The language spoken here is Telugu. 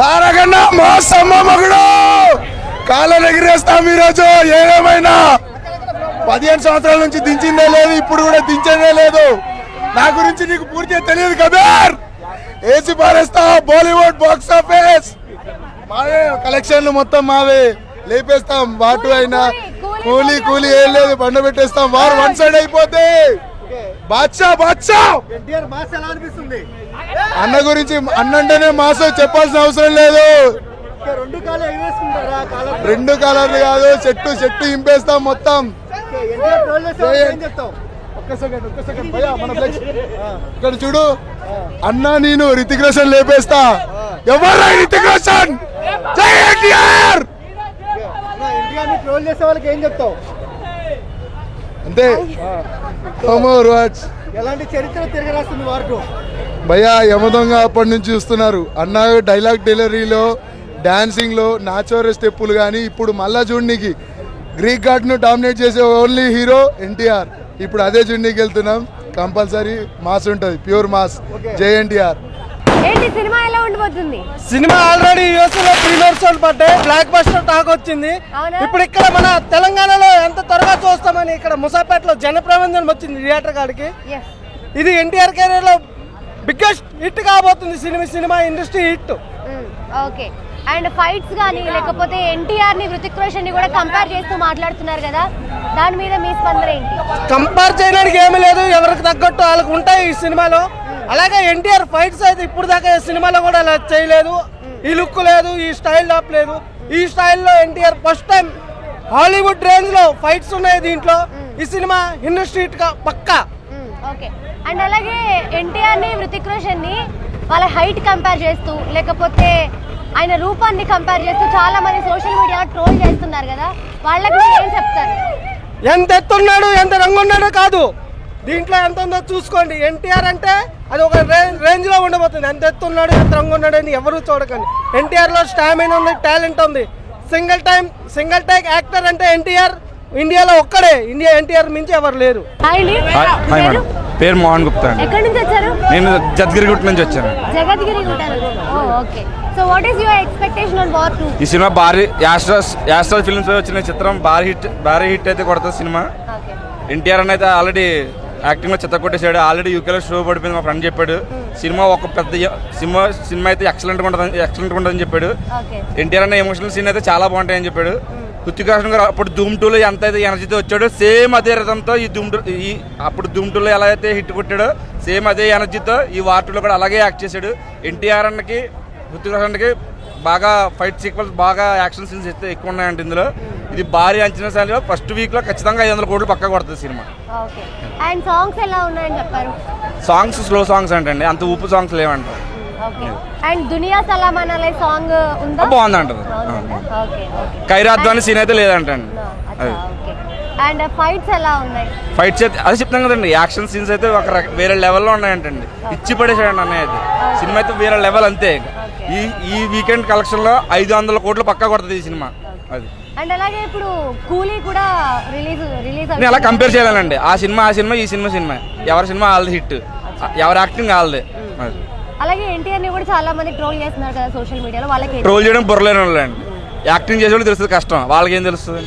తారకన్న మోసమ్మ మగుడు కాళ్ళ ఎగిరేస్తాం ఈరోజు. ఏదేమైనా 15 సంవత్సరాల నుంచి దించిందే లేదు, ఇప్పుడు కూడా దించేదే లేదు. నా గురించి నీకు పూర్తిగా తెలియదు కబీర్. ఏసీ పారేస్తా బాలీవుడ్ బాక్స్ ఆఫీస్ మావే, కలెక్షన్లు మొత్తం మావే, లేపేస్తాం. వాటు అయినా కూలీ కూలీ ఏం లేదు, బండ పెట్టేస్తాం. వారు వన్ సైడ్ అయిపోతే బాద్షా బాద్షా. అన్న గురించి అన్నంటేనే మాసో చెప్పాల్సిన అవసరం లేదు. 2 కాలర్లు కాదు, చెట్టు చెట్టు ఇంపేస్తాం మొత్తం. ఇక్కడ చూడు అన్న, నేను రితిక్ రోషన్ లేపేస్తా. ఎవరు రితిక్ రోషన్? జై ఎన్టీఆర్. అంతే. ఎలాంటి చరిత్ర తిరగరాస్తుంది వారు భయ్యా. యమదొంగ అప్పటి నుంచి చూస్తున్నారు అన్న. డైలాగ్ డెలివరీలో, డాన్సింగ్ లో, నాచోరే స్టెప్పులు కానీ ఇప్పుడు మళ్ళా చూడనీకి గ్రీక్ గాడ్ ను డామినేట్ చేసే ఓన్లీ హీరో ఎన్టీఆర్. ఇప్పుడు అదే చూడనీకి వెళ్తున్నాం. కంపల్సరీ మాస్ ఉంటది, ప్యూర్ మాస్. జై ఎన్టీఆర్. సినిమా ఎలా ఉండబోతుంది? సినిమా ఆల్రెడీ యూఎస్ లో ప్రీమియర్స్ పడ్డాయి, బ్లాక్ బస్టర్ టాక్ వచ్చింది. ఇప్పుడు ఇక్కడ మన తెలంగాణలో ఎంత త్వరగా చూస్తామని ఇక్కడ ముసాపేటలో జనప్రబంధం వచ్చింది థియేటర్ కాడికి. ఇది ఎన్టీఆర్ కెరీర్ లో బిగ్గెస్ట్ హిట్ కాబోతుంది. Cinema industry hit. Okay. And fights కానీ లేకపోతే ఎన్టీఆర్ ని హృతిక్ రోషన్ ని కూడా కంపేర్ చేస్తూ మాట్లాడుతున్నారు కదా, దాని మీద మీ స్పందన ఏంటి? కంపేర్ చేయడానికి ఏమీ లేదు, ఎవరికి తగ్గట్టు వాళ్ళకి ఉంటాయి ఈ సినిమాలో. అలాగే ఎన్టీఆర్ ఫైట్స్ అయితే ఇప్పుడు దాకా సినిమాలో కూడా అలా చేయలేదు. ఈ లుక్ లేదు, ఈ స్టైల్ టాప్ లేదు. ఈ స్టైల్లో NTR first time Hollywood range లో ఫైట్స్ ఉన్నాయి దీంట్లో. ఈ సినిమా ఇండస్ట్రీ పక్కా. ఓకే. అండ్ అలాగే ఎన్టీఆర్ ని హృతిక్ రోషన్ ని వాళ్ళ హైట్ కంపేర్ చేస్తూ లేకపోతే ఆయన రూపాన్ని కంపేర్ చేస్తూ చాలా మంది సోషల్ మీడియాలో ట్రోల్ చేస్తున్నారు కదా, వాళ్ళకి ఏం చెప్తారు? ఎంత ఎత్తున్నాడు, ఎంత రంగున్నాడో కాదు, దీంట్లో ఎంత ఉందో చూసుకోండి. ఎన్టీఆర్ అంటే అది ఒక రేంజ్ లో ఉండబోతుంది. ఎంత ఎత్తున్నాడు, ఎంత రంగు ఉన్నాడు అని ఎవరు చూడకండి. ఎన్టీఆర్ లో స్టామినా ఉంది, టాలెంట్ ఉంది. సింగిల్ టేక్ యాక్టర్ అంటే ఎన్టీఆర్ ఇండియాలో ఒక్కడే. ఎన్టీఆర్ మించి ఎవరు లేరు. పేరు మోహన్ గుప్తా. ఎక్కడి నుంచి వచ్చారు? నేను జగద్గిరిగుట్ట నుంచి వచ్చాను. Jagadgirigutta. Okay. So what is your expectation on war 2? ఈ సినిమా భారీ యాస్ట్రాస్ ఫిల్మ్స్ వచ్చిన చిత్రం భారీ హిట్ అయితే కొడుతుంది సినిమా. ఎన్టీఆర్ అని అయితే ఆల్రెడీ యాక్టింగ్ లో చెత్త కొట్టేశాడు. ఆల్రెడీ యూకేలో షో పడిపోయింది, మా ఫ్రెండ్ చెప్పాడు. సినిమా ఒక పెద్ద సినిమా అయితే ఎక్సలెంట్ ఉంటుందని చెప్పాడు. ఎన్టీఆర్ అనే ఎమోషనల్ సీన్ అయితే చాలా బాగుంటాయని చెప్పాడు. హృతిక్ రోషన్ గారు అప్పుడు ధూమ్ 2లో ఎంత అయితే ఎనర్జీతో వచ్చాడో సేమ్ అదే రథంతో అప్పుడు ధూమ్ 2లో ఎలా అయితే హిట్ కొట్టాడో సేమ్ అదే ఎనర్జీతో ఈ వార్ 2లో కూడా అలాగే యాక్ట్ చేశాడు. ఎన్టీఆర్ అన్నకి హృతిక్ రోషన్కి బాగా ఫైట్ సీక్వెన్స్, బాగా యాక్షన్ సీన్స్ అయితే ఎక్కువ ఉన్నాయండి ఇందులో. ఇది భారీ అంచనా స్థాయిలో ఫస్ట్ వీక్ లో ఖచ్చితంగా 500 కోట్లు పక్కా కొడుతుంది సినిమా. సాంగ్స్ స్లో సాంగ్స్ అంటండి, అంత ఊపు సాంగ్స్ లేవంటారు. బాగుందంటారు. ఖైరాద్వాని సీన్ అయితే లేదంటండి. ఫైట్స్ అయితే అదే చెప్తాం కదండి, యాక్షన్ సీన్స్ అయితే ఒక వేరే లెవెల్లో ఉన్నాయంటండి. ఇచ్చి పడేసాడండి అన్నయ్య అయితే. సినిమా అయితే వేరే లెవెల్ అంతే. ఈ వీకెండ్ కలెక్షన్ లో 500 కోట్లు పక్కా కొడుతుంది ఈ సినిమా. అది నేను అలా కంపేర్ చేయాలండి. ఆ సినిమా ఈ సినిమా ఎవరి సినిమా వాళ్ళది హిట్, ఎవరి యాక్టింగ్ వాళ్ళదే. అలాగే ఎన్టీఆర్ ని కూడా చాలా మంది ట్రోల్ చేస్తున్నారు కదా సోషల్ మీడియాలో, వాళ్ళకి ట్రోల్ చేయడం బుర్రలేని వాళ్ళండి. యాక్టింగ్ చేసే వాళ్ళు తెలుస్తుంది కష్టం, వాళ్ళకి ఏం తెలుస్తుంది.